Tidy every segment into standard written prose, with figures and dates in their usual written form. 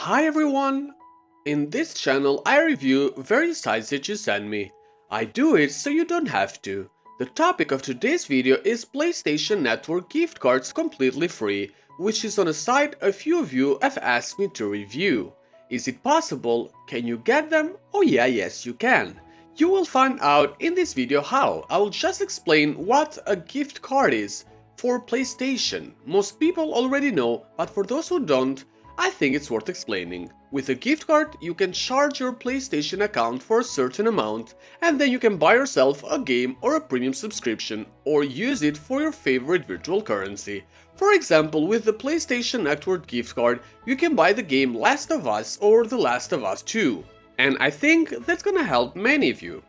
Hi everyone! In this channel I review various sites that you send me. I do it so you don't have to. The topic of today's video is PlayStation Network gift cards completely free, which is on a site a few of you have asked me to review. Is it possible? Can you get them? Oh yeah, yes you can. You will find out in this video how. I will just explain what a gift card is for PlayStation. Most people already know, but for those who don't, I think it's worth explaining. With a gift card, you can charge your PlayStation account for a certain amount, and then you can buy yourself a game or a premium subscription, or use it for your favorite virtual currency. For example, with the PlayStation Network gift card, you can buy the game Last of Us or The Last of Us 2. And I think that's gonna help many of you.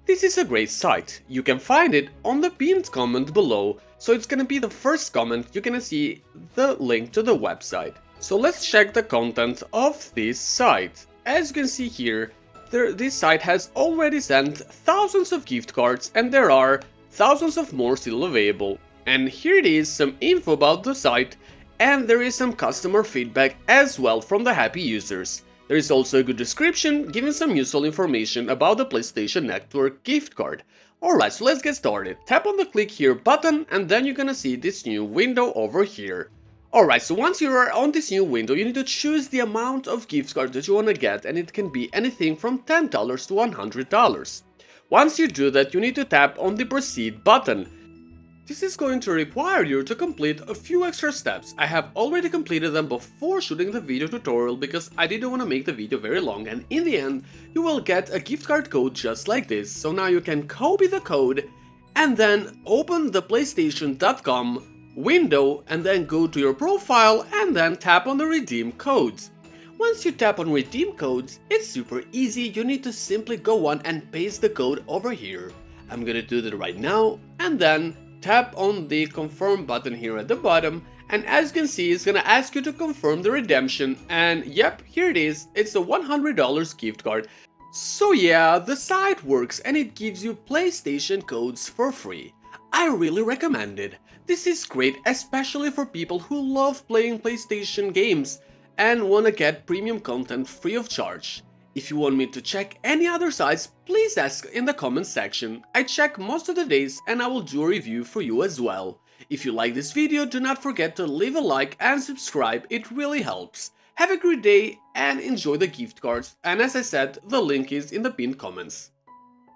This is a great site. You can find it on the pinned comment below, so it's gonna be the first comment you're gonna see the link to the website. So let's check the content of this site. As you can see here, this site has already sent thousands of gift cards and there are thousands of more still available. And here it is, some info about the site, and there is some customer feedback as well from the happy users. There is also a good description giving some useful information about the PlayStation Network gift card. Alright, so let's get started. Tap on the click here button and then you're gonna see this new window over here. Alright, so once you are on this new window, you need to choose the amount of gift cards that you want to get, and it can be anything from $10 to $100. Once you do that, you need to tap on the proceed button. This is going to require you to complete a few extra steps. I have already completed them before shooting the video tutorial because I didn't want to make the video very long, and in the end, you will get a gift card code just like this. So now you can copy the code and then open the PlayStation.com window and then go to your profile and then tap on the redeem codes. Once you tap on redeem codes, it's super easy. You need to simply go on and paste the code over here. I'm gonna do that right now and then tap on the confirm button here at the bottom, and as you can see, it's gonna ask you to confirm the redemption, and yep, here it is. It's a $100 gift card. So yeah, the site works and it gives you PlayStation codes for free. I really recommend it. This is great, especially for people who love playing PlayStation games and wanna get premium content free of charge. If you want me to check any other sites, please ask in the comment section. I check most of the days and I will do a review for you as well. If you like this video, do not forget to leave a like and subscribe, it really helps. Have a great day and enjoy the gift cards, and as I said, the link is in the pinned comments.